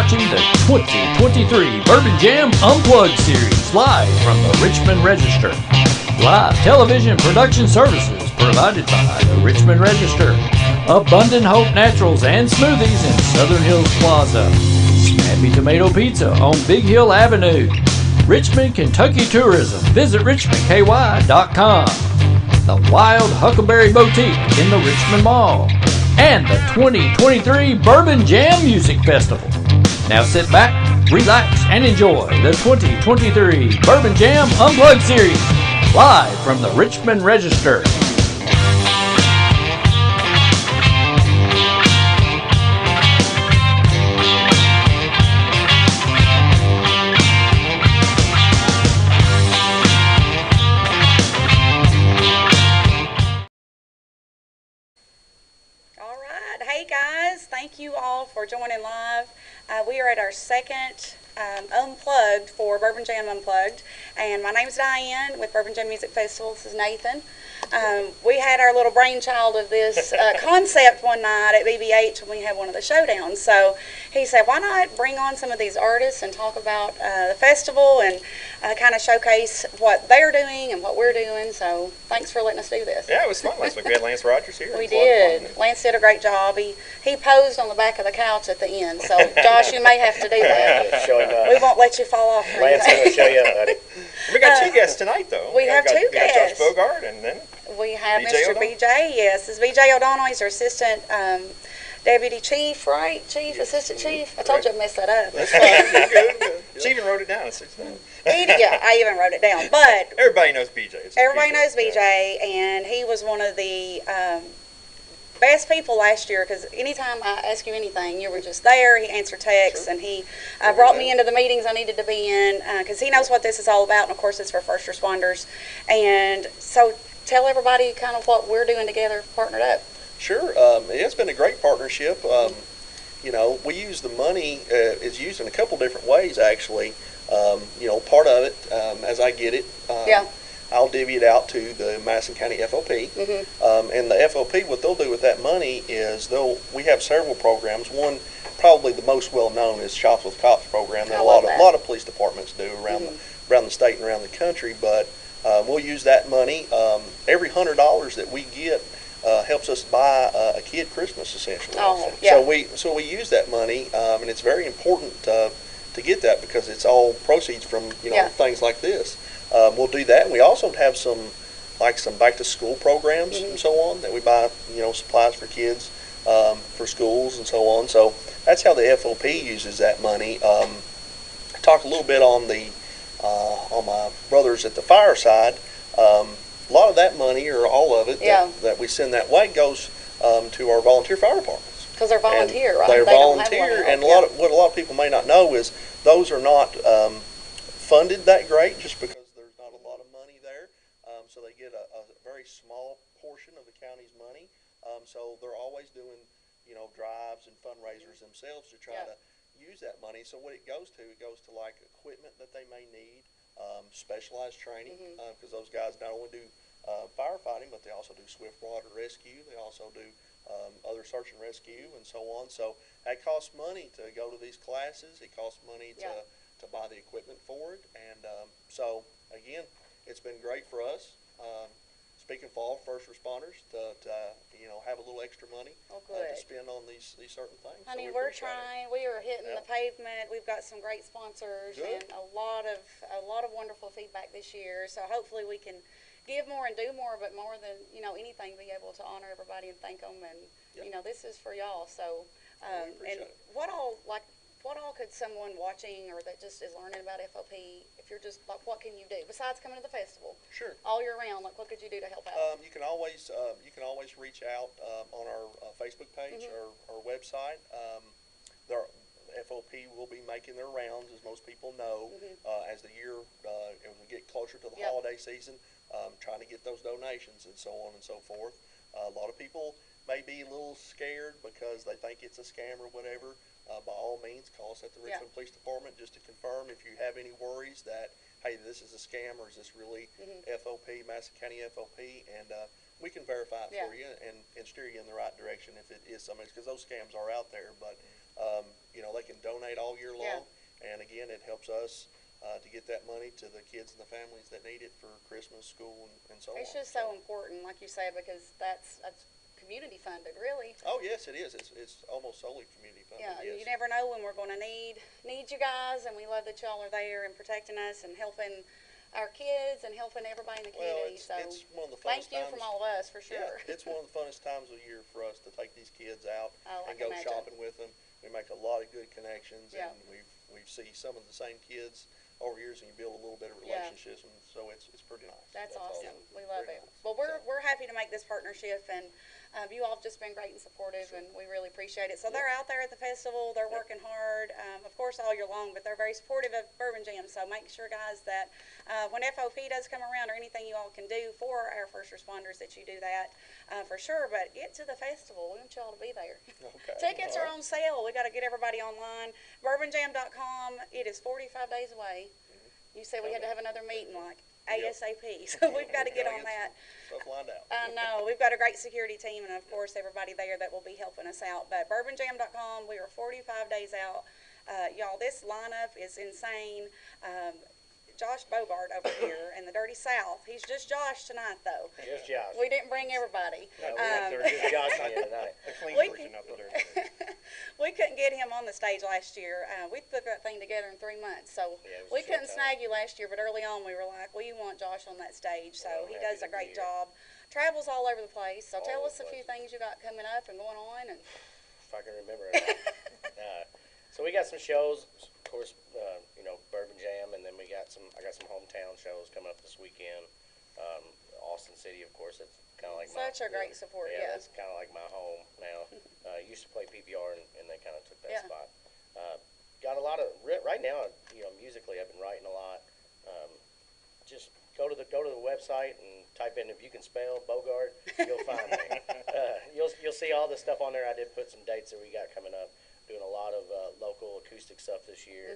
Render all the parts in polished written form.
watching the 2023 Bourbon Jam Unplugged series live from the Richmond Register. Live television production services provided by the Richmond Register. Abundant Hope Naturals and Smoothies in Southern Hills Plaza. Snappy Tomato Pizza on Big Hill Avenue. Richmond, Kentucky Tourism. Visit richmondky.com. The Wild Huckleberry Boutique in the Richmond Mall. And the 2023 Bourbon Jam Music Festival. Now sit back, relax, and enjoy the 2023 Bourbon Jam Unplugged series live from the Richmond Register. Thank you all for joining live. We are at our second Unplugged for Bourbon Jam Unplugged, and my name's Diane with Bourbon Jam Music Festival. This is Nathan. We had our little brainchild of this concept one night at BBH when we had one of the showdowns. So he said, why not bring on some of these artists and talk about the festival and kind of showcase what they're doing and what we're doing. So thanks for letting us do this. Yeah, it was fun last week. We had Lance Rogers here. We did. Lance did a great job. He posed on the back of the couch at the end. So Josh, you may have to do that. We won't let you fall off. Lance will show you up, buddy. We got two guests tonight, though. We have two guests. We got Josh Bogard and then we have BJ Mr. O'Donnell. BJ. Yes, this is BJ O'Donnell. He's our assistant deputy chief, right? Chief, assistant chief. I told you I messed that up. That's fine. Good. She even wrote it down. Yeah, I even wrote it down. But everybody knows BJ. Everybody knows BJ, and he was one of the best people last year, because anytime I ask you anything, you were just there. He answered texts, sure. And he brought me into the meetings I needed to be in, because he knows what this is all about, and of course it's for first responders. And so tell everybody kind of what we're doing together, partnered up. Sure. It's been a great partnership. You know, we use the money, is used in a couple different ways, actually. You know, part of it, as I get it, I'll divvy it out to the Madison County FOP. And the FOP, what they'll do with that money is we have several programs. One, probably the most well-known, is Shops with Cops program that a lot of police departments do around the state and around the country. But we'll use that money. Every $100 that we get helps us buy a kid Christmas, essentially. So we use that money, and it's very important to get that, because it's all proceeds from things like this. We'll do that, and we also have some back to school programs and so on that we buy supplies for kids for schools and so on. So that's how the FOP uses that money. Talk a little bit on my brothers at the fireside. A lot of that money, or all of it, that we send that way goes to our volunteer fire departments. Because they're volunteer, right? They're volunteer, and what a lot of people may not know is those are not funded that great, just because there's not a lot of money there. So they get a very small portion of the county's money. So they're always doing drives and fundraisers themselves to try to use that money. So what it goes to like equipment that they may need. Specialized training, because those guys not only do firefighting, but they also do swift water rescue. They also do other search and rescue and so on. So that costs money to go to these classes. It costs money to buy the equipment for it. And so, again, it's been great for us. Speaking for all first responders, to have a little extra money to spend on these certain things. Honey, we're trying. We are hitting the pavement. We've got some great sponsors and a lot of wonderful feedback this year. So hopefully we can give more and do more, but more than anything, be able to honor everybody and thank them. And this is for y'all. So and what all could someone watching or that just is learning about FOP, if you're just what can you do besides coming to the festival? Sure. All year round, what could you do to help out? You can always reach out on our Facebook page or website. FOP will be making their rounds, as most people know, as the year as we get closer to the holiday season, trying to get those donations and so on and so forth. A lot of people may be a little scared because they think it's a scam or whatever. By all means, call us at the Richmond Police Department just to confirm if you have any worries that, hey, this is a scam or is this really FOP, Madison County FOP, and we can verify it for you and steer you in the right direction if it is something, because those scams are out there. But they can donate all year long. And again, it helps us to get that money to the kids and the families that need it for Christmas, school, and so on. It's just so important, like you say, because that's community funded, really. Oh yes, it is. It's almost solely community funded. Yeah, yes. you never know when we're going to need you guys, and we love that y'all are there and protecting us and helping our kids and helping everybody in the community. It's one of the funnest thank you times. from all of us, for sure. Yeah, it's one of the funnest times of the year for us to take these kids out I and can go imagine. shopping with them. We make a lot of good connections, Yeah. and we see some of the same kids over years, and you build a little bit of relationships, and so it's pretty nice. That's awesome. awesome. We love Very it. nice. Well, we're happy to make this partnership, and you all have just been great and supportive, and we really appreciate it. So they're out there at the festival. They're working hard, of course, all year long, but they're very supportive of Bourbon Jam. So make sure, guys, that when FOP does come around, or anything you all can do for our first responders, that you do that for sure. But get to the festival. We want you all to be there. Okay. Tickets are on sale. We got to get everybody online. BourbonJam.com. It is 45 days away. You said we had to have another meeting like ASAP, so we've got to get on that. Stuff lined out. I know. We've got a great security team, and of course everybody there that will be helping us out. But BourbonJam.com, we are 45 days out. Y'all, this lineup is insane. Josh Bogard over here in the Dirty South. He's just Josh tonight, though. Just Josh. We didn't bring everybody. No, we're just Josh here tonight. The clean We version of the dirty. We couldn't get him on the stage last year. We put that thing together in 3 months, so Yeah, it was we a short couldn't time. snag you last year. But early on, we were like, we want Josh on that stage, so Well, he happy does a to be great here. job. Travels all over the place. So All tell over us the a few place. things you got coming up and going on. And If I can remember it. So we got some shows, of course, Bourbon Jam, and then I got some hometown shows coming up this weekend. Austin City, of course, it's kind of like such a great support. Yeah, Yeah. it's kind of like my home now. Used to play PPR, and they kind of took that Yeah. spot. Got a lot of right now. Musically, I've been writing a lot. Just go to the website and type in, if you can spell Bogard, you'll find me. You'll see all the stuff on there. I did put some dates that we got coming up. Doing a lot of local acoustic stuff this year.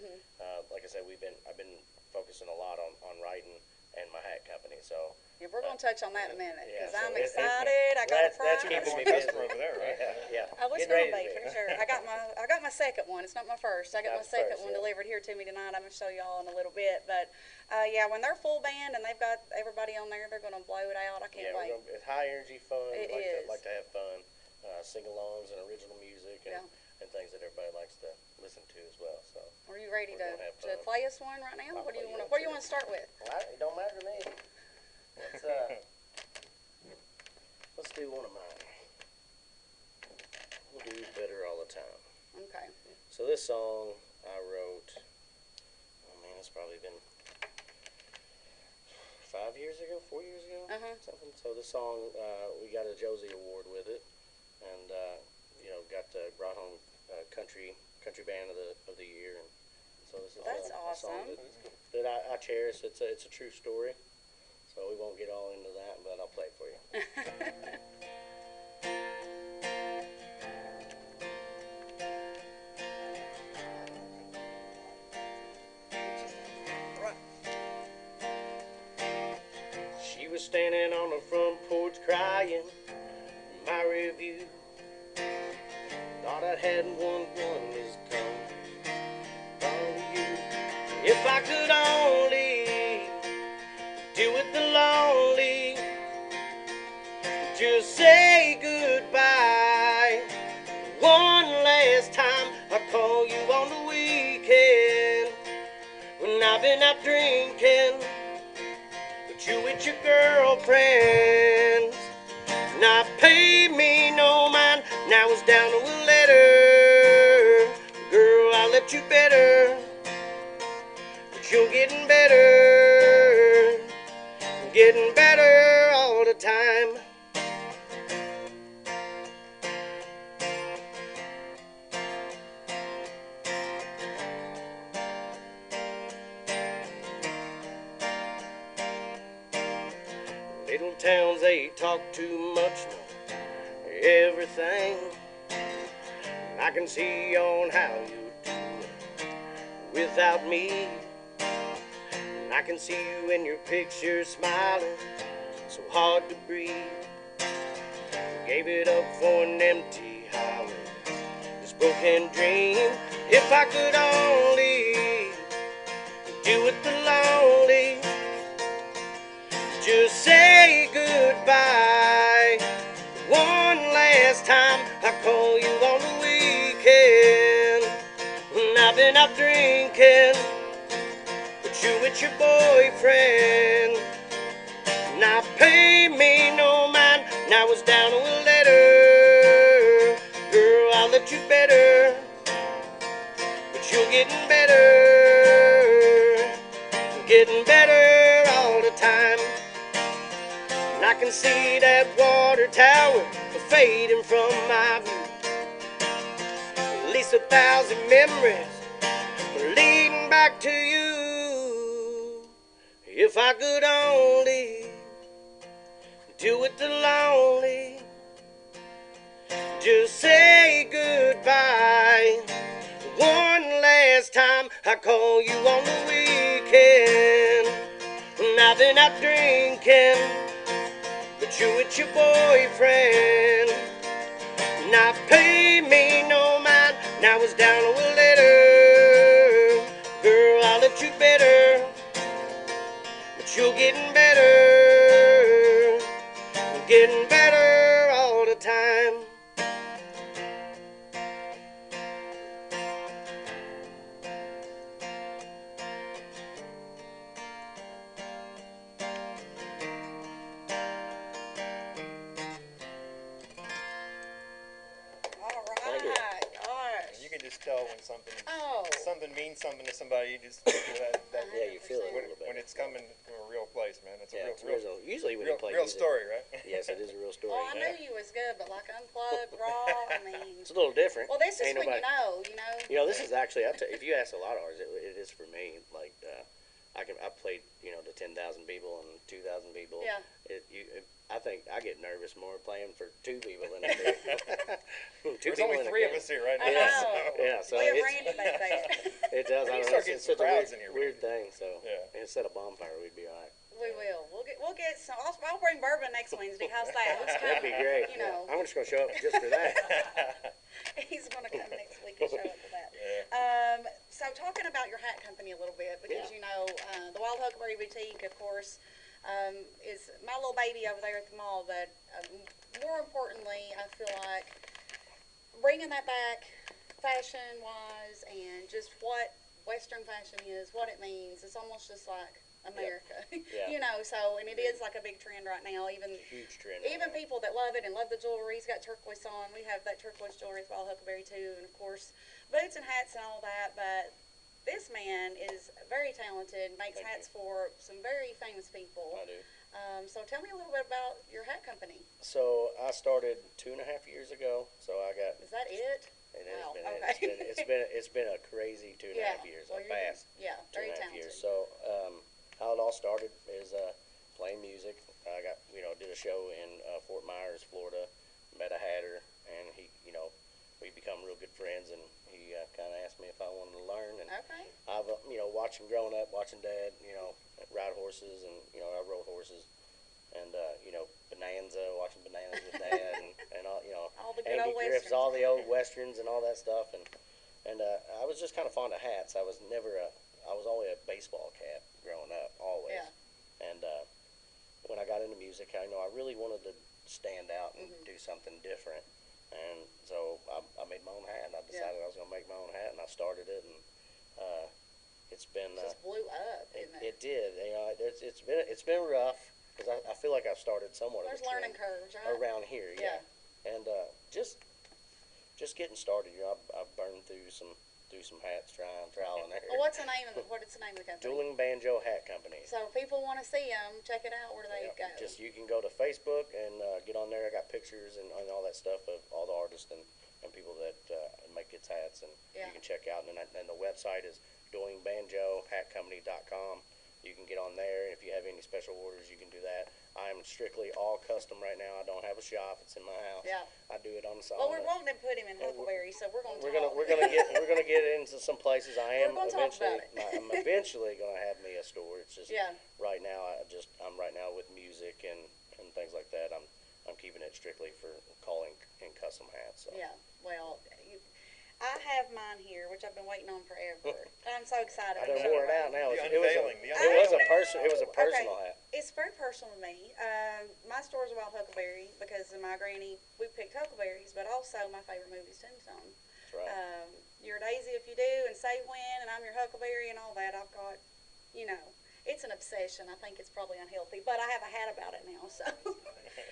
Like I said, I've been focusing a lot on writing and my hat company. So Yeah, we're going to touch on that in a minute, yeah, because so I'm it- excited. I got a that's prize. keeping me One busy. customer over there, right? Yeah. I was Getting going to ready be, for sure. I got my second one. It's not my first. I got Not my the second first, one yeah. delivered here to me tonight. I'm going to show y'all in a little bit. But, when they're full band and they've got everybody on there, they're going to blow it out. I can't Yeah, wait. it's high energy fun. It is. Like to have fun, sing-alongs and original music and things that everybody likes to listen to as well. So Are you ready We're to gonna have to fun. play us one right now? I'll What do you play you want? one What do you too. want to start with? it don't matter to me. Let's do one of mine. We'll do Better All the Time. Okay. So this song I wrote, it's probably been 5 years ago, 4 years ago, something. So this song, we got a Josie Award with it, and got brought home country band of the year, and so this is That's a awesome. song that I cherish. It's a true story, so we won't get all into that, but I'll play it for you. She was standing on the front porch crying my review. Thought I had one is come from you. If I could only deal with the lonely, just say goodbye one last time. I call you on the weekend when I've been out drinking, but you with your girlfriends. Not paid me no mind, now it's down to a letter. Girl, I left you better, but you're getting better all the time. Little towns, they talk too much, know everything. I can see on how you do without me. I can see you in your picture smiling, so hard to breathe. Gave it up for an empty highway, this broken dream. If I could only do it the lonely, just say goodbye. One last time, I call you on the weekend. When I've been out drinking, but you with your boyfriend. Now pay me no mind, now it's down to a letter. Girl, I'll let you better, but you're getting better all the time. And I can see that water tower fading from my view. At least 1,000 memories leading back to you. If I could only do it the lonely, just say goodbye. One last time, I call you on the weekend. And I've been out drinking, but you with your boyfriend. Now pay me no mind, now it's down to a letter. Girl, I'll let you better, but you're getting better all the time. You can just tell when something means something to somebody. You just Yeah, you feel it a little bit. when it's coming from a real place, man. It's Yeah, a it's real. Usually when you play real music, story, right? yes, it is a real story. Well, I knew you was good, but like unplugged, raw, I mean. It's a little different. Well, this is Ain't when nobody- you know. You know, this is actually, if you ask a lot of ours, it is for me. Like, I played, to 10,000 people and 2,000 people. Yeah. I think I get nervous more playing for 2 people than I do. There's only 3 of us here right now. I know. Yeah, so We have it's, Randy back there. it does. I You don't start know, getting it's some such a crowds in here, weird thing. So Yeah. instead of bonfire, we'd be all right. We will. We'll get some. I'll bring bourbon next Wednesday. How's that? Who's That'd be coming? great. You know, I'm just gonna show up just for that. he's gonna come next week and show up for that. So talking about your hat company a little bit, because the Wild Huckleberry Boutique, of course, is my little baby over there at the mall. But more importantly, I feel like bringing that back, fashion-wise, and just what Western fashion is, what it means. It's almost just like America, Yeah. So, and it is like a big trend right now. Huge trend. Even people that love it and love the jewelry. He's got turquoise on. We have that turquoise jewelry with Wild Huckleberry too, and of course, boots and hats and all that. But this man is very talented. Makes Thank hats for some very famous people. I do. So tell me a little bit about your hat company. So I started 2.5 years ago. So I got. Is that it? It has Wow, been. okay. It's been a crazy 2.5 years. Well, A you're- fast Yeah, two very and a half talented. years. So how it all started is playing music. I got did a show in Fort Myers, Florida. Met a hatter, and we become real good friends. And he kind of asked me if I wanted to learn. And Okay. I've watching growing up, watching Dad ride horses, and I rode horses. And Bonanza, watching Bananas with Dad, and all All the good Andy old Griff's, westerns. all the old westerns and all that stuff, and I was just kind of fond of hats. I was always a baseball cap growing up, always. Yeah. And when I got into music, I really wanted to stand out and Mm-hmm. do something different, and so I made my own hat. And I decided I was going to make my own hat, and I started it, and it's been It just blew up, didn't it did. It's been rough. Because I feel like I've started somewhat There's of a trend learning curves, right? around here, Yeah. And just getting started. I've burned through some hats, trial and error. Well, what's the name of the company? Dueling Banjo Hat Company. So if people want to see them, check it out. Where do they go? Just you can go to Facebook and get on there. I got pictures and all that stuff of all the artists and people that make kids hats, and Yeah. you can check out. And the website is duelingbanjohatcompany.com. You can get on there, and if you have any special orders, you can do that. I'm strictly all custom right now. I don't have a shop; it's in my house. Yeah. I do it on the side. Well, we're wanting to put him in Huckleberry, so we're going to We're talk. gonna get into some places. I am We're gonna talk eventually. about it. I'm eventually gonna have me a store. It's just Yeah. right now. I'm right now with music and things like that. I'm keeping it strictly for calling and custom hats. So. Yeah. Well, I have mine here, which I've been waiting on forever. I'm so excited. I done wore it out now. The It was unveiling, a, the it was a unveiling. it was a personal Okay. hat. It's very personal to me. My store's a wild huckleberry because of my granny. We picked huckleberries, but also my favorite movie is Tombstone. That's right. You're a daisy if you do, and say when, and I'm your huckleberry and all that. I've got, it's an obsession. I think it's probably unhealthy, but I have a hat about it now. So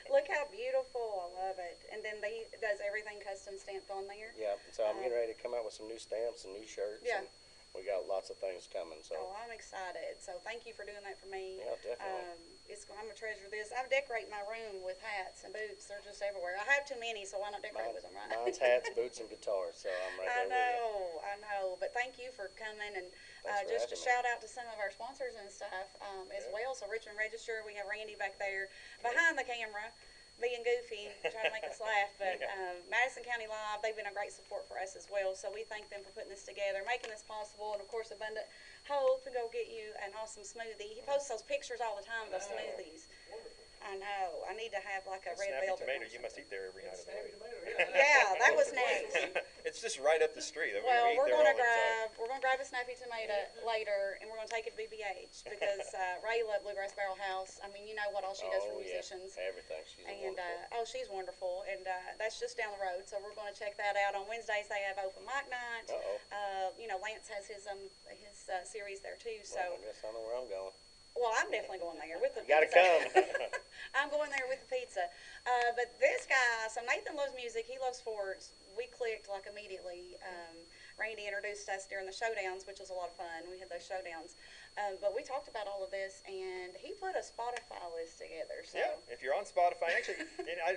look how beautiful. I love it. And then he does everything custom stamped on there. Yeah. So I'm getting ready to come out with some new stamps and new shirts. Yeah. And we got lots of things coming. So. Oh, I'm excited. So thank you for doing that for me. Yeah, definitely. I'm going to treasure this. I decorate my room with hats and boots. They're just everywhere. I have too many, so why not decorate with them, right? Mine's hats, boots, and guitars. So I'm right there with you. I know. But thank you for coming. And Thanks for just a having me. shout out to some of our sponsors and stuff as well. So Richmond Register, we have Randy back there behind the camera, being goofy, trying to make us laugh. But Madison County Live, they've been a great support for us as well. So we thank them for putting this together, making this possible. And, of course, Abundant Hope, and go get you an awesome smoothie. He posts those pictures all the time of those smoothies. I know. I need to have like a red Snappy velvet tomato, one. you must eat there every night of the week. Yeah, that was next. It's just right up the street. I mean, Well, we eat we're there gonna all the time. grab a snappy tomato later, and we're gonna take it to BBH because Rayla at Bluegrass Barrel House. I mean, you know what all she does for musicians. Yeah. Everything. She's And wonderful. she's wonderful, and that's just down the road. So we're going to check that out. On Wednesdays they have open mic night. Lance has his series there too. So Well, I guess I know where I'm going. well, I'm definitely going there with the You gotta pizza. come. I'm going there with the pizza. But this guy, so Nathan loves music. He loves sports. We clicked like immediately. Randy introduced us during the showdowns, which was a lot of fun. We had those showdowns. But we talked about all of this, and he put a Spotify list together. So. Yeah, if you're on Spotify, actually, and I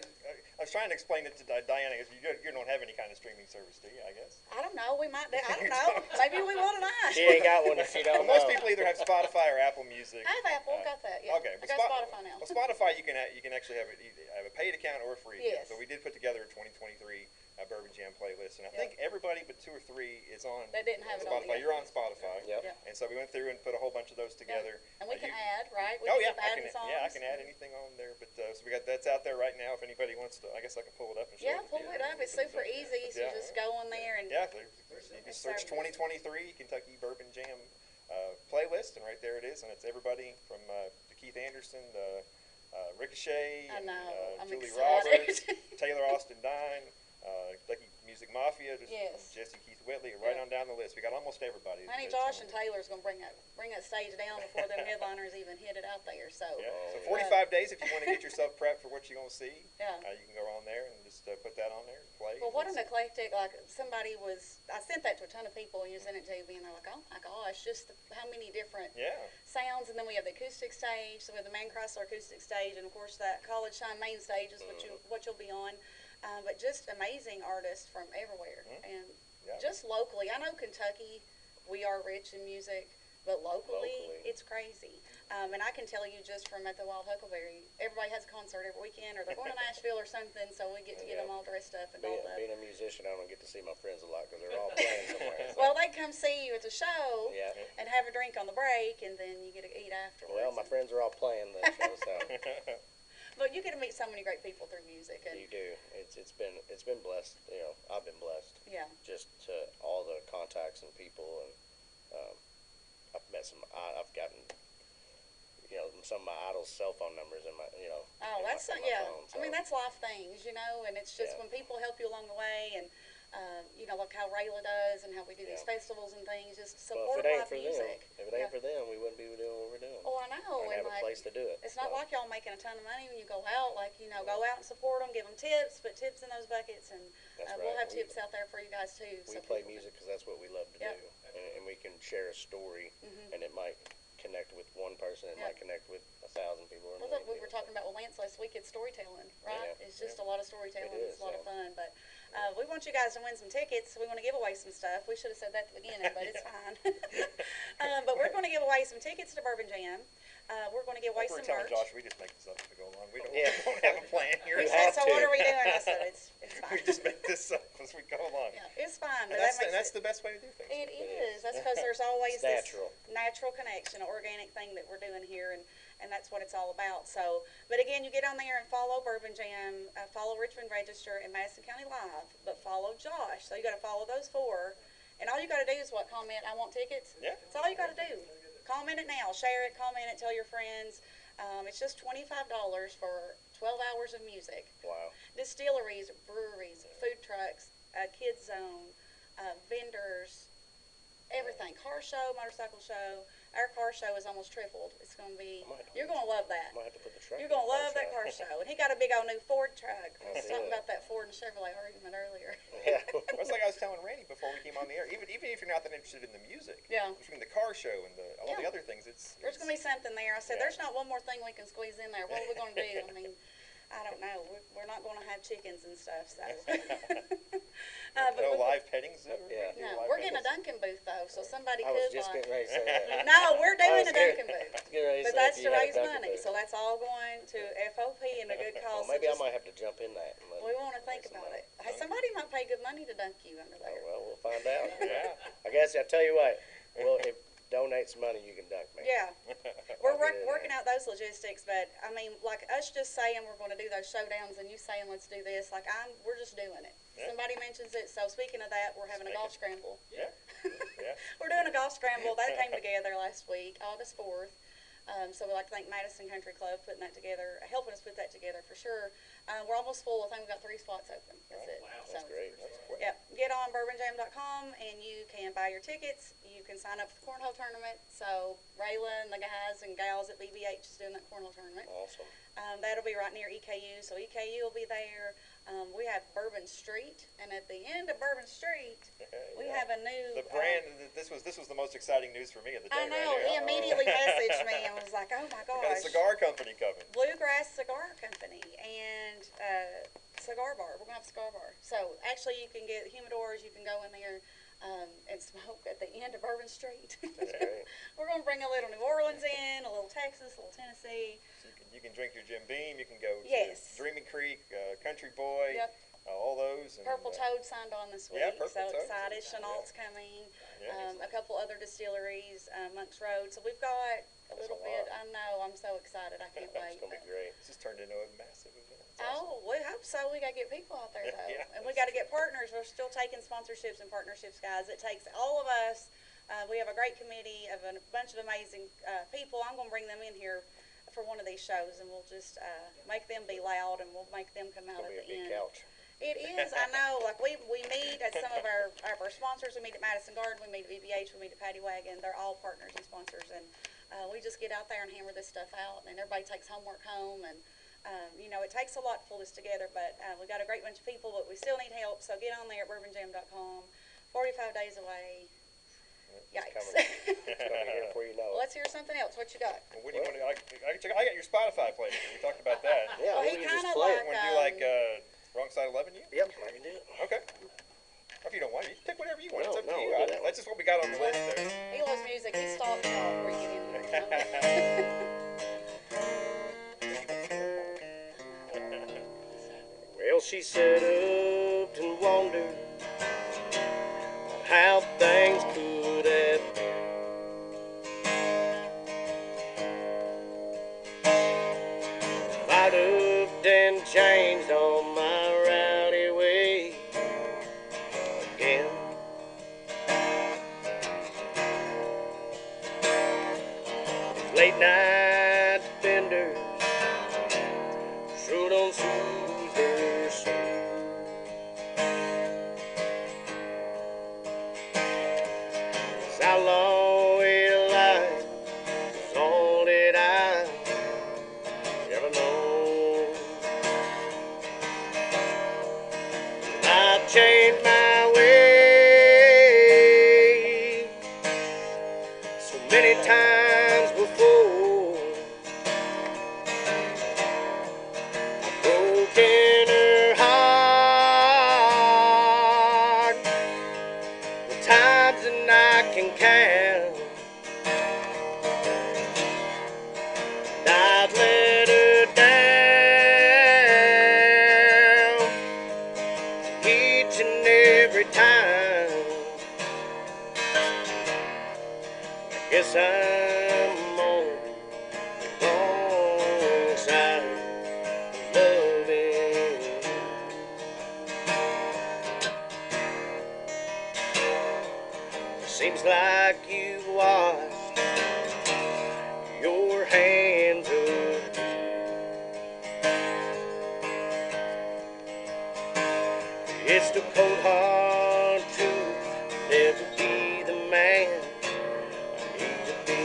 was trying to explain it to Diana, because you don't have any kind of streaming service, do you, I guess? I don't know. We might. I don't know. Maybe we will tonight. She ain't got one if she don't Well, most know. people either have Spotify or Apple Music. I have Apple. Got that. Yeah. Okay, I got Spotify now. Well, Spotify, you can actually have a paid account or a free account. Yes. So we did put together a 2023 Bourbon Jam playlist, and I think everybody but 2 or 3 is on They didn't have it on Spotify. yet. You're on Spotify. Yep. Yeah. And so we went through and put a whole bunch of those together. And we can You- add, right? We Oh can yeah, keep I adding can. songs. Yeah, I can add anything on there. But so we got that's out there right now. If anybody wants to, I guess I can pull it up and show Yeah, it. pull it up. It's super easy. So you just go on there and Yeah, you can search 2023 Kentucky Bourbon Jam playlist, and right there it is, and it's everybody from to Keith Anderson, Ricochet, I know. I'm Julie excited. Roberts, Taylor Austin Dine, Kentucky Music Mafia, just Yes. Jesse Keith Whitley, right on down the list. We got almost everybody. Honey, that's Josh on and there. Taylor's gonna bring that stage down before them headliners even hit it out there. So Yeah. So Oh, 45 days if you want to get yourself prepped for what you're going to see. Yeah. You can go on there and just put that on there and play. Well, what an It's- eclectic, like I sent that to a ton of people, and you sent it to me, and they're like, oh my gosh, just how many different Yeah. sounds. And then we have the acoustic stage, so we have the Man Chrysler acoustic stage, and of course that College Shine main stage is what you'll be on. But just amazing artists from everywhere, and Yeah. just locally. I know Kentucky, we are rich in music, but locally. It's crazy. And I can tell you just from at the Wild Huckleberry, everybody has a concert every weekend, or they're going to Nashville or something, so we get to get them all dressed up and dolled up. Being a musician, I don't get to see my friends a lot because they're all playing somewhere. So. Well, they come see you at the show Yeah. and have a drink on the break, and then you get to eat afterwards. Well, my friends are all playing the show, so But you get to meet so many great people through music, and you do. It's been blessed. I've been blessed. yeah, Just to all the contacts and people, and I've met some. I've gotten some of my idols' cell phone numbers in my oh, that's in my yeah. phone, so. I mean, that's life things, and it's just Yeah. when people help you along the way, and like how Rayla does, and how we do these Yeah. festivals and things, just Well, support if it ain't live for music. them, if it ain't for them, we wouldn't be doing what we're doing. Oh, I know. We'd And have a like, place to do it. it's not so. like y'all making a ton of money when you go out. Like, go out and support them, give them tips, put tips in those buckets, and That's we'll right. have tips out there for you guys too. We so play people music because that's what we love to Yep. do, and we can share a story, and it might connect with one person, it Yep. might connect with 1,000 people. Or Well, a million look, we were people, talking about with Lance last week. It's storytelling, right? Yeah, It's just a lot of storytelling. It It's is, a lot of yeah. fun. But we want you guys to win some tickets. We want to give away some stuff. We should have said that at the beginning, but it's fine. But we're going to give away some tickets to Bourbon Jam. We're going to give away We're some telling merch. Josh we just make this up as we go along. We don't, Yeah. we don't have a plan here. He You said, have so to. what are we doing? I said, it's fine. We just make this up as we go along. Yeah, it's fine. But And that's, that and makes that's the best way to do things. It is. That's because there's always It's this natural. natural connection, an organic thing that we're doing here. and that's what it's all about. So, but again, you get on there and follow Bourbon Jam, follow Richmond Register and Madison County Live, but follow Josh. So you got to follow those 4. And all you got to do is what? Comment, I want tickets? Yeah. That's all you got to do. Comment it now. Share it, comment it, tell your friends. It's just $25 for 12 hours of music. Wow. Distilleries, breweries, food trucks, kids zone, vendors, everything. Car show, motorcycle show. Our car show is almost tripled. It's going to be, you're going to love that. Might have to put the truck. You're going to love that car show. And he got a big old new Ford truck. That's Something it. about that Ford and Chevrolet argument earlier. Yeah. It's like I was telling Randy before we came on the air. Even if you're not that interested in the music, Yeah. between the car show and all the Yeah. other things, There's going to be something there. I said, Yeah. there's not one more thing we can squeeze in there. What are we going to do? I mean, I don't know. We're not going to have chickens and stuff, so. no live petting zoo. Yeah. No, we're getting a Dunkin' booth, though, so somebody I was could just like. getting ready to say that. No, we're doing was a Dunkin' booth. Getting ready to But say that's if to you had a raise Dunkin' money, booth. so that's all going to FOP and a good Well, cause. maybe so I might have to jump in that. And we want to think raise some about money. it. Hey, somebody might pay good money to dunk you under Oh, there. well, we'll find out. Yeah. I guess I'll tell you what. Well, if donate some money, you can dunk me. Yeah, we're I'll get in working there. out those logistics, but I mean, like us just saying we're going to do those showdowns and you saying let's do this, like we're just doing it. Yeah. Somebody mentions it, so speaking of that, we're having a golf scramble. Yeah. Yeah. We're doing a golf scramble. That came together last week, August 4th. So we'd like to thank Madison Country Club putting that together, helping us put that together for sure. We're almost full. I think we've got 3 spots open. That's it. Wow, So, that's great. That's quick. Yep. Get on bourbonjam.com and you can buy your tickets. You can sign up for the cornhole tournament. So Rayla and the guys and gals at BBH is doing that cornhole tournament. Awesome. That'll be right near EKU. So EKU will be there. We have Bourbon Street, and at the end of Bourbon Street, we Yeah. have a new. The brand. This was the most exciting news for me of the day. I know. Right He here. immediately messaged me and was like, "Oh my We got a gosh." cigar company coming. Bluegrass Cigar Company and cigar bar. We're gonna have a cigar bar. So actually, you can get humidors. You can go in there and smoke at the end of Bourbon Street. That's great. We're gonna bring a little New Orleans in, a little Texas, a little Tennessee. So you can drink your Jim Beam. You can go Yes. to Dreaming Creek, Country Boy, Yep. all those. And, Purple Toad signed on this week. yeah, Purple so Toad. excited. Chenault's coming. Yeah. A couple other distilleries, Monk's Road. So we've got a little a bit. lot. I know. I'm so excited. I can't It's wait. gonna be great. This has turned into a massive event. It's awesome. Oh, we hope so. We got to get people out there, though. Yeah, And we got to get partners. We're still taking sponsorships and partnerships, guys. It takes all of us. We have a great committee of a bunch of amazing people. I'm going to bring them in here for one of these shows, and we'll just make them be loud, and we'll make them come It's out gonna at be a the big end. couch. It is, I know. Like we meet at some of our sponsors. We meet at Madison Garden. We meet at BBH. We meet at Paddy Wagon. They're all partners and sponsors, and we just get out there and hammer this stuff out. And everybody takes homework home, and it takes a lot to pull this together. But we got a great bunch of people, but we still need help. So get on there at bourbonjam.com. 45 days away. Yikes. It's coming here before you know it. Let's hear something else. What you got? Well, what do you want to? I got your Spotify playlist. We talked about that. Yeah, Well, we he can just kinda play like- it. Want to do like Wrong Side of Loving You? Yep, I can do it. Okay. Or if you don't want it, you can pick whatever you want. No, It's up to no, you. we'll do that That's just what we got on the list there. He loves music. He stalks y'all before you get in here. Well, she sat up and wondered how things could have been. Might have done changed on my rowdy way again. Late night benders sure don't soothe her soul. As how long we'll lie is all that I ever know. I've changed my way so many times before. Broken her heart the times that I can count. I've let her down each and every time. I guess I'm on the wrong just a cold hard truth. Never be the man I need to be.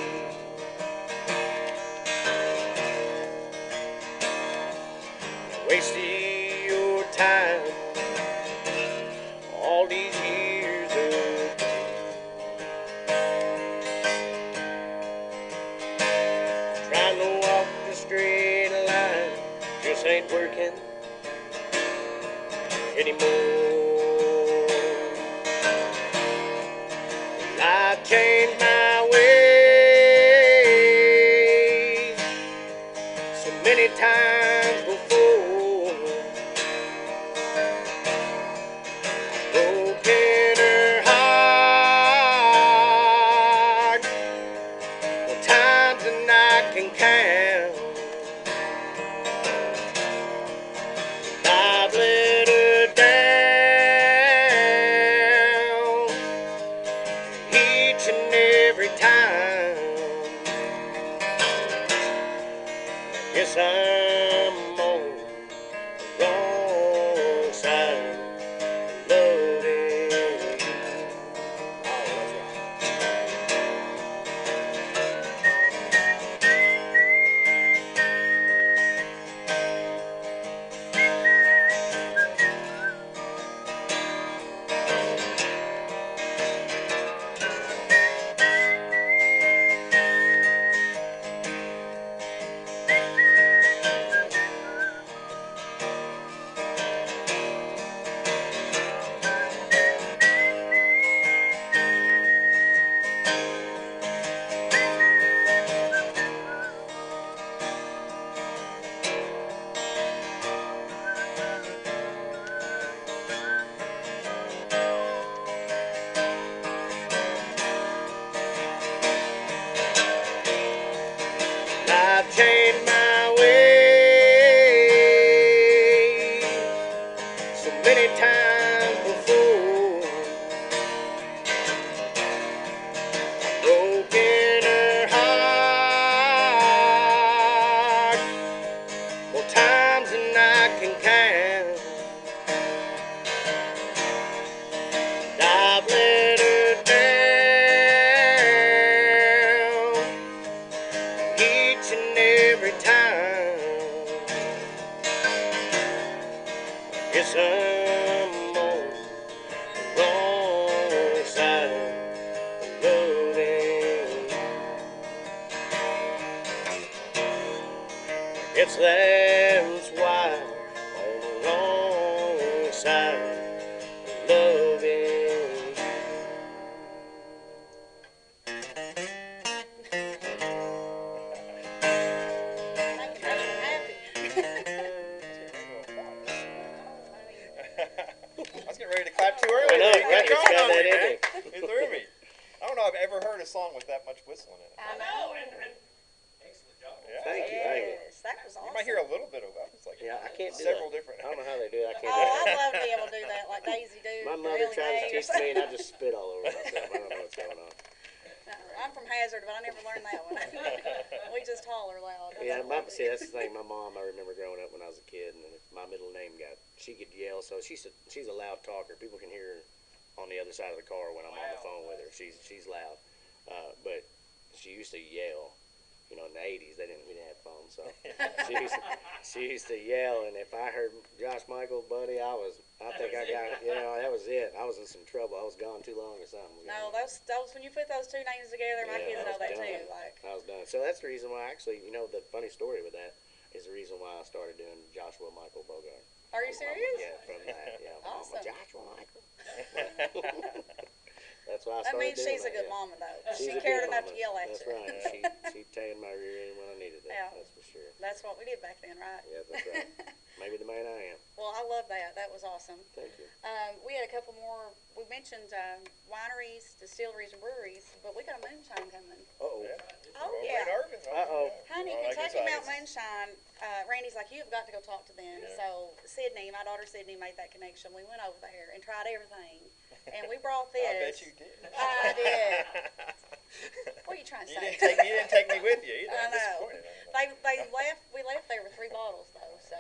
Wasted your time all these years ago. Trying to walk the straight line just ain't working anymore. Life changed my ways so many times before. Broken her heart more times than I can count. I've let her down each and every time. Guess I'm on the wrong side of loving you. Oh, that's I've changed my ways so many times before. Broken her heart more times than I can count. I've let her down each and every time. Guess I'm on the wrong side of loving. Guess that's why on the wrong side of loving. I was getting ready to clap too early. I know, What yeah, you it's going got on that with, in man? it. It threw me. I don't know if I've ever heard a song with that much whistling in it. I know. Yeah. Thank you, thank you. Yes, that was awesome. You might hear a little bit of it. It's like Yeah, I can't do several that. different. I don't know how they do it. I can't Oh, do I'd it. love to be able to do that like Daisy do. My mother Really tries to May or teach me, and I just spit all over myself. I don't know what's going on. I'm from Hazard, but I never learned that one. We just holler loud. Yeah, see, that's the thing. My mom, I remember growing up when I was a kid, and if my middle name she could yell. So she's a loud talker. People can hear her on the other side of the car when I'm on the phone with her. She's loud, but she used to yell. You know, in the '80s, we didn't have phones, so she used to yell. And if I heard Josh Michael, buddy, I think I got, that was it. I was in some trouble. I was gone too long or something. No, those when you put those two names together, my kids know that too. Like, I was done. So that's the reason why, actually, the funny story with that is the reason why I started doing Joshua Michael Bogard. are you serious? Yeah, from that. Yeah, Awesome. Joshua Michael. That's why I That started means doing she's a good yeah. mama though. She's She a cared good enough mama. to yell at That's you. right. She tanned my rear end when I needed it. Yeah. That's for sure. That's what we did back then, right? Yeah, that's right. Maybe the man I am. Well, I love that. That was awesome. Thank you. We had a couple more. We mentioned wineries, distilleries, and breweries, but we got a moonshine coming. Uh-oh. Oh, Over yeah. in Irving. Uh-oh. Honey, Well, I guess Kentucky I Mountain guess- Moonshine, Randy's like, you have got to go talk to them. Yeah. So Sydney, my daughter Sydney, made that connection. We went over there and tried everything, and we brought this. I bet you did. I did. What are you trying to You say? didn't take me with you either. I I'm know. disappointed. We left there with 3 bottles though. So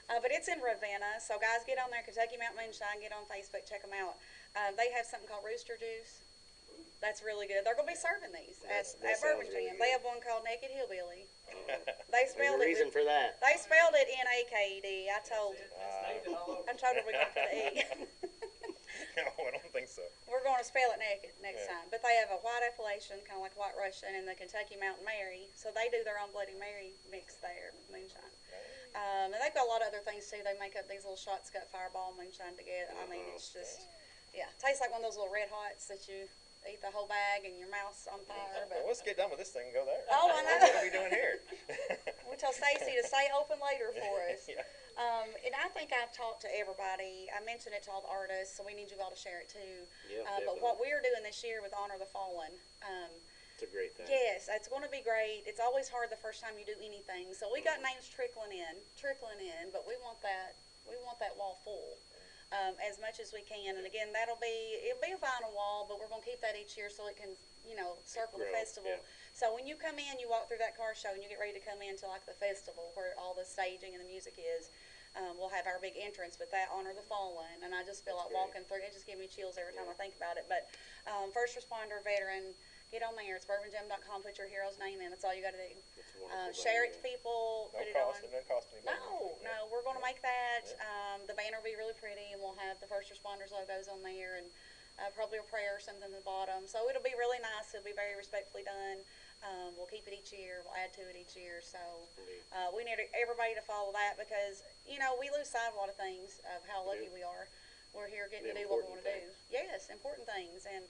But it's in Ravenna, so guys, get on there, Kentucky Mountain Moonshine, get on Facebook, check them out. They have something called Rooster Juice. That's really good. They're going to be serving these at Bourbon Jam. They have one called Naked Hillbilly. They spelled There's a reason for that. They spelled it Naked. I told we're going to put an E. No, I don't think so. We're going to spell it naked next time. But they have a white Appalachian, kind of like White Russian, and the Kentucky Mountain Mary. So they do their own Bloody Mary mix there with moonshine. And they've got a lot of other things too. They make up these little shots, got Fireball moonshine together. I mean, it's just, it tastes like one of those little Red Hots that you eat the whole bag and your mouth's on fire. But well, let's get done with this thing and go there. Oh, I know. What are we doing here? We'll tell Stacy to stay open later for us. Yeah. And I think I've talked to everybody. I mentioned it to all the artists, so we need you all to share it too. Yeah, but what we're doing this year with Honor the Fallen, it's a great thing. yes, it's going to be great. It's always hard the first time you do anything. So we got names trickling in, but we want that wall full. As much as we can, and again, it'll be a vinyl wall, but we're going to keep that each year so it can, circle the festival. Yeah. So when you come in, you walk through that car show, and you get ready to come into like the festival where all the staging and the music is. We'll have our big entrance with that Honor the Fallen, and I just feel like walking through it just gives me chills every time I think about it. But first responder, veteran, get on there. It's bourbonjam.com. Put your hero's name in. That's all you got to do. Share it to people. No put cost. it on. It doesn't cost anybody. No, we're going to make that. The banner will be really pretty, and we'll have the first responders logos on there, and probably a prayer or something at the bottom. So it'll be really nice. It'll be very respectfully done. We'll keep it each year. We'll add to it each year. So we need everybody to follow that because, we lose sight of a lot of things of how lucky we are. We're here getting to do what we want to do. Yes, important things. And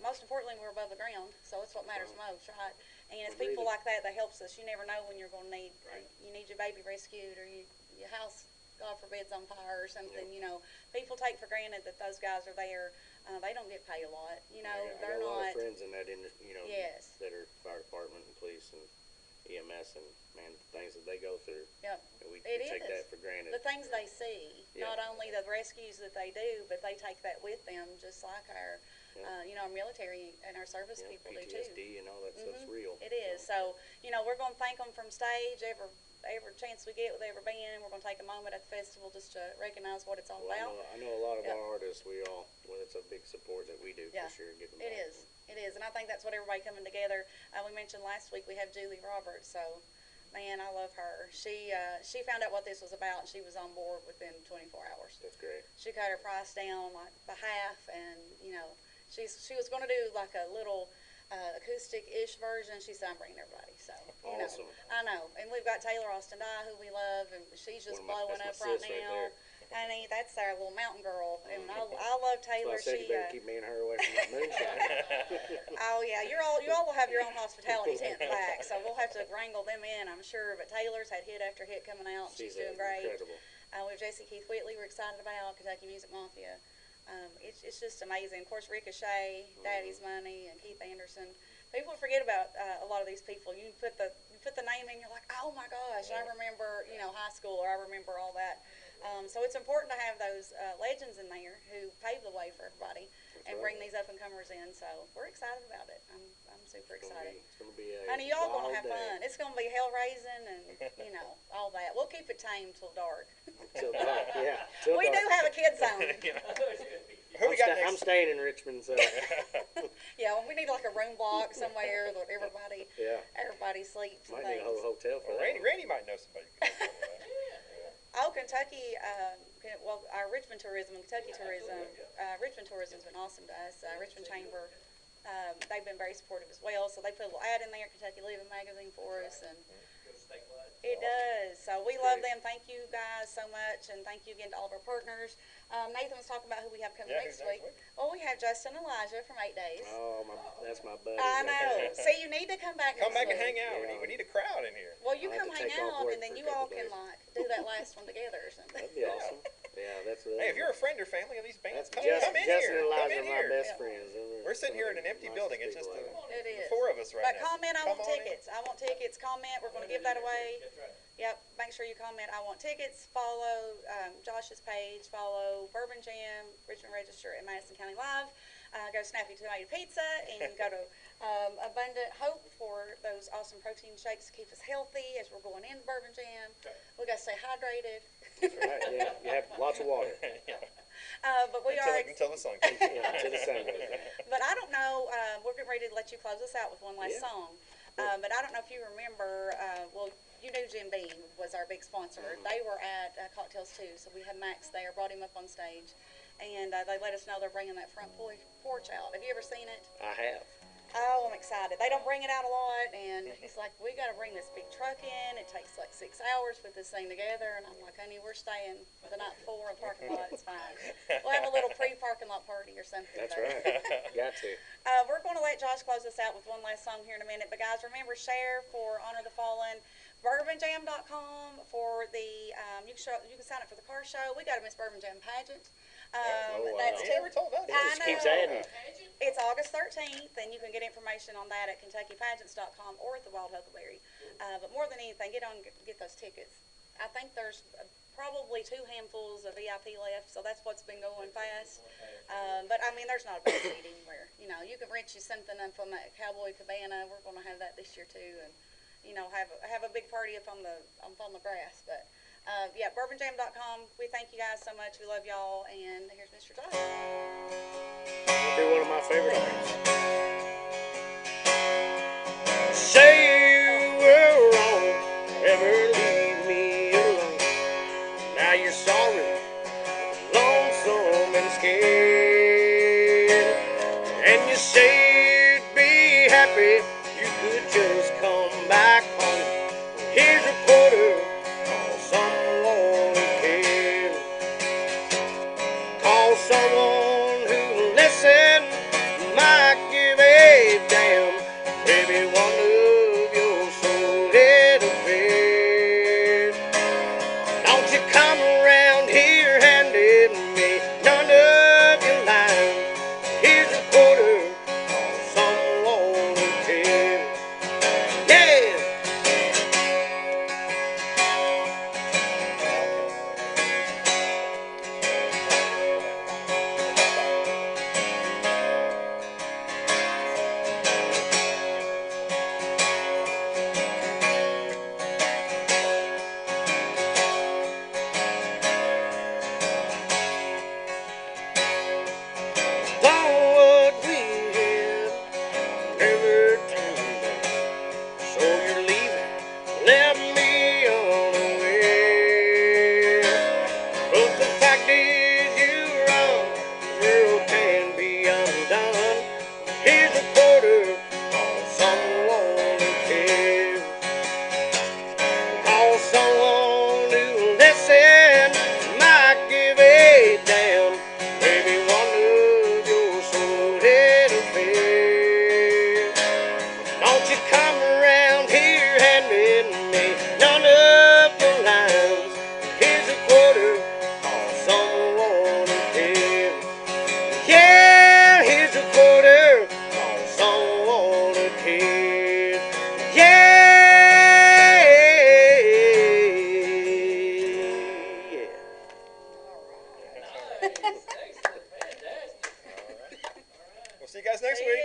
most importantly, we're above the ground. So it's what matters most, right? And it's people like that that helps us. You never know when you're going to need, you need your baby rescued or your house, God forbids, on fire or something. People take for granted that those guys are there. They don't get paid a lot. I they're got a lot not. of friends in that industry, Yes. that are fire department and police and EMS, and man, the things that they go through. Yep. And we It take is. that for granted. The things they see, not only the rescues that they do, but they take that with them, just like our, our military and our service people do too. PTSD and all that stuff's real. It is. So, we're going to thank them from stage every chance we get with every band. We're going to take a moment at the festival just to recognize what it's all about. I know a lot of our artists. It's a big support that we do for sure. Get them It is, and I think that's what everybody coming together. We mentioned last week we have Julie Roberts, so man, I love her. She found out what this was about, and she was on board within 24 hours. That's great. She cut her price down like by half, and she was going to do like a little acoustic-ish version. She said, I'm bringing everybody. So, Awesome. I know. And we've got Taylor Austin Dye, who we love, and she's just blowing up right now. Honey, that's our little mountain girl. And I love Taylor. So I said you better keep me and her away from that moonshine. Oh, yeah. You all will have your own hospitality tent back, so we'll have to wrangle them in, I'm sure. But Taylor's had hit after hit coming out. She's doing great. Incredible. We have J.C. Keith Whitley we're excited about, Kentucky Music Mafia. It's just amazing. Of course, Ricochet, Daddy's Money, and Keith Anderson. People forget about a lot of these people. You put the name in, you're like, oh my gosh, I remember high school, or I remember all that. So it's important to have those legends in there who pave the way for everybody and bring these up and comers in. So we're excited about it. I'm super excited. It's gonna be a Honey, y'all gonna wild have day. fun. It's gonna be hell raising and all that. We'll keep it tame till dark. Till dark, yeah. We do have a kids zone. Who we got I'm next? staying in Richmond, so Yeah, we need like a room block somewhere that everybody sleeps. might and need a whole things. hotel for Well, that. Randy might know somebody who can help with that. Oh, Kentucky. Our Richmond tourism and Kentucky tourism. Richmond tourism's been awesome to us. Richmond Chamber. They've been very supportive as well. So they put a little ad in there, Kentucky Living magazine for us, and it does. So we love them. Thank you guys so much, and thank you again to all of our partners. Nathan was talking about who we have coming next week. Well, we have Justin Elijah from 8 Days. Oh, that's my buddy. I know. See, you need to come back. Come back and next week. hang out. We need a crowd in here. Well, you I'll come have to hang take off out, work and then for a you all couple can days. do that last one together or something. That'd be awesome. Yeah, that's Hey, if you're a friend or family of these bands, that's come Justin in and here. Come Elijah in are my here. best friends. We're sitting here in an empty building. It's just It is. the four of us right But now. comment, I Come want on in. tickets. I want tickets. Comment. We're going to give that away. Yep. Make sure you comment. I want tickets. Follow Josh's page. Follow Bourbon Jam, Richmond Register, and Madison County Live. Go to Snappy Tomato Pizza, and go to Abundant Hope for those awesome protein shakes to keep us healthy as we're going into Bourbon Jam. We got to stay hydrated. That's right. Yeah, you have lots of water. But we are. Until the sun comes. Until the sun goes down. But I don't know. We're getting ready to let you close us out with one last song. But I don't know if you remember. Well, you knew Jim Beam was our big sponsor. They were at Cocktails too, so we had Max there. Brought him up on stage, and they let us know they're bringing that front porch out. Have you ever seen it? I have. Oh, I'm excited. They don't bring it out a lot, and he's like, we got to bring this big truck in. It takes like 6 hours to put this thing together, and I'm like, honey, we're staying the night before in the parking lot. It's fine. We'll have a little pre-parking lot party or something. That's right. Got to. We're going to let Josh close us out with one last song here in a minute, but guys, remember, share for Honor the Fallen. BourbonJam.com for the, you can sign up for the car show. We got a Miss Bourbon Jam pageant. That's Yeah, we're told that. It just keeps adding. It's August 13th, and you can get information on that at KentuckyPageants.com or at the Wild Huckleberry. But more than anything, get those tickets. I think there's probably 2 handfuls of VIP left, so that's what's been going fast. But I mean, there's not a bad seat anywhere. You know, you can rent you something up from that Cowboy Cabana. We're going to have that this year too, and you know, have a big party up on the grass. But yeah, BourbonJam.com. We thank you guys so much. We love y'all, and here's Mr. Josh. It'll be one of my favorite artists. Say you were wrong, ever leave me alone. Now you're sorry, lonesome and scared. And you say you'd be happy, you could just come back home. Here's a quarter, call someone who cares. Call someone who'll listen, might give a damn. Maybe one of your soul little fears. Don't you come around here handing me none of your lines. Here's a quarter, call someone who cares. Yeah! What we had never turned out. So you're leaving, left me unaware. But the fact is you're wrong, world can be undone. Here's a quarter, call someone who cares. Call someone who'll listen, might give a damn. Maybe one of your soul little fears. Don't you come around here handing me none of your lines. Here's a quarter, call someone who cares. Yeah, here's a quarter, call someone who cares. Yeah. We'll see you guys next See week. you.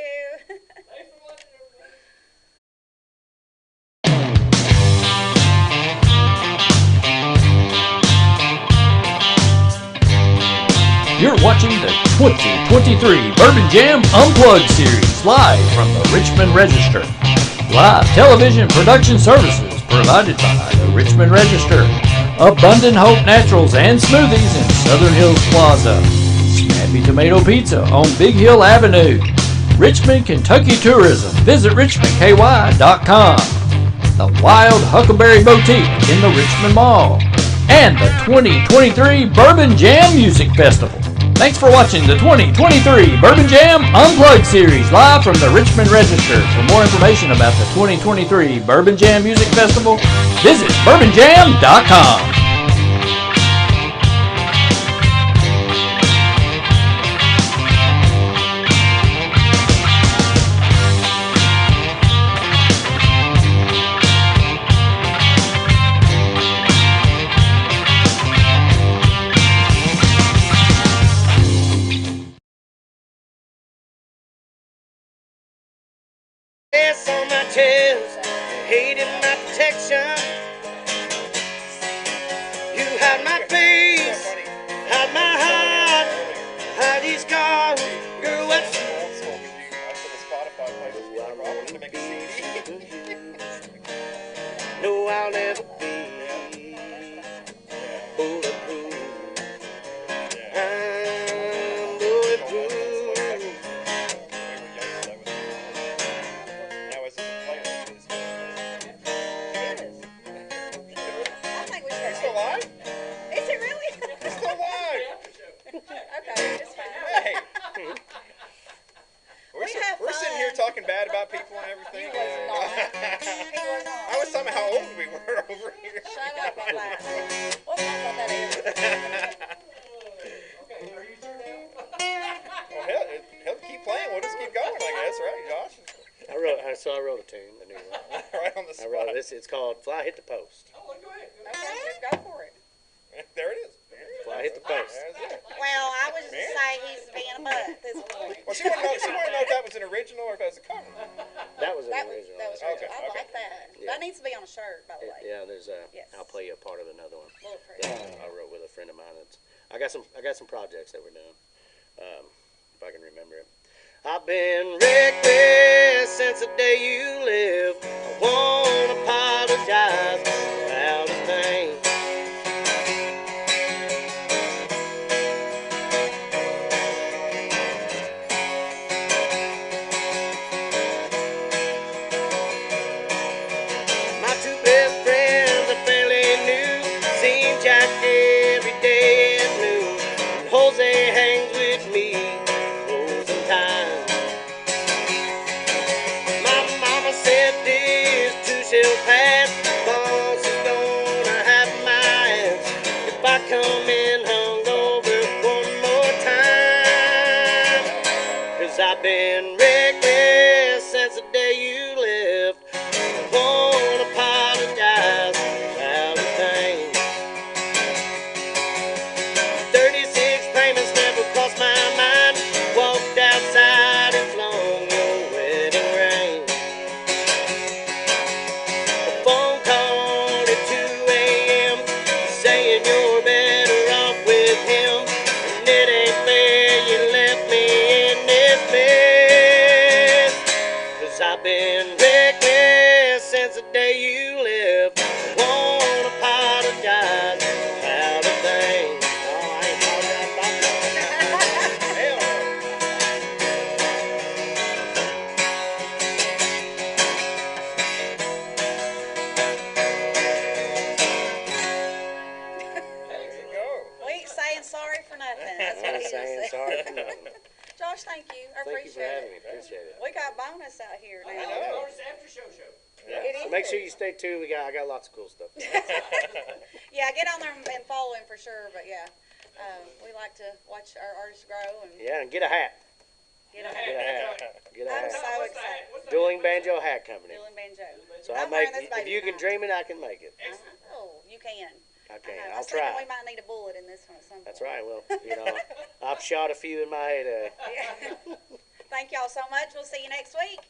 You're watching the 2023 Bourbon Jam Unplugged series live from the Richmond Register. Live television production services provided by the Richmond Register. Abundant Hope Naturals and Smoothies in Southern Hills Plaza. Snappy Tomato Pizza on Big Hill Avenue. Richmond, Kentucky Tourism. Visit richmondky.com. The Wild Huckleberry Boutique in the Richmond Mall. And the 2023 Bourbon Jam Music Festival. Thanks for watching the 2023 Bourbon Jam Unplugged series live from the Richmond Register. For more information about the 2023 Bourbon Jam Music Festival, visit bourbonjam.com. I'll never be bulletproof. I'm bulletproof. Now is this a playlist? It is. I think we should. It's still live? Is it really? It's still live! Okay, it's fine. Hey! We're sitting here talking bad about people and everything. He was not. He was not. I was talking about how old we were over here. Shut up on that. We'll talk about that later. Well, he'll keep playing. We'll just keep going, I guess, right, Josh? I wrote a tune, a new one. Right on the I wrote spot. this. It's called "Fly Hit the Post." Okay, go for it. There it is. Fly Hit the Post. There's it. Well, I was just say he's being a butt at this point. Well, she wanted to know if that was an original or if that was a cover. That was an That was original. original. I Okay. like that. Yeah. That needs to be on a shirt, by the way. Yeah, there's Yes. I'll play you a part of another one Bulletproof. that I wrote with a friend of mine. I got some projects that we're doing. If I can remember it. I've been reckless since the day you left. I won't apologize about a thing. My two best friends are fairly new. Seen Jack every day at noon. And Jose hangs with me closing time. My mama said this too shall pass. Boss is gonna have my ass if I come in hungover one more time. 'Cause I've been reckless since the day you left. I won't apologize about a thing. 36 payments never crossed my mind. Walked outside and flung your wedding ring. A phone call at 2 a.m. saying you're better off with him. And it ain't fair you left me in this mess. 'Cause I've been reckless since the day you left. I won't apologize about a thing. No, I ain't apologized about nothing. Hell no. There you go. We ain't saying sorry for nothing. That's I what ain't he saying just said. sorry for nothing. Josh, thank you. I Thank you for appreciate having me. it. Appreciate it. We got bonus out here now. I know. It is. Make sure you stay tuned. I got lots of cool stuff. Yeah, get on there and follow him for sure. But yeah, we like to watch our artists grow and Yeah, and get a hat. get on. Get a hat. Get a I'm hat. so excited. Dueling Banjo Hat Company. Dylan Banjo. So I'm I make. wearing this If baby you can tonight. dream it, I can make it. Oh, you can. Okay, I I'll was thinking try. we might need a bullet in this one at some point. That's right. Well, I've shot a few in my head. Yeah. Thank y'all so much. We'll see you next week.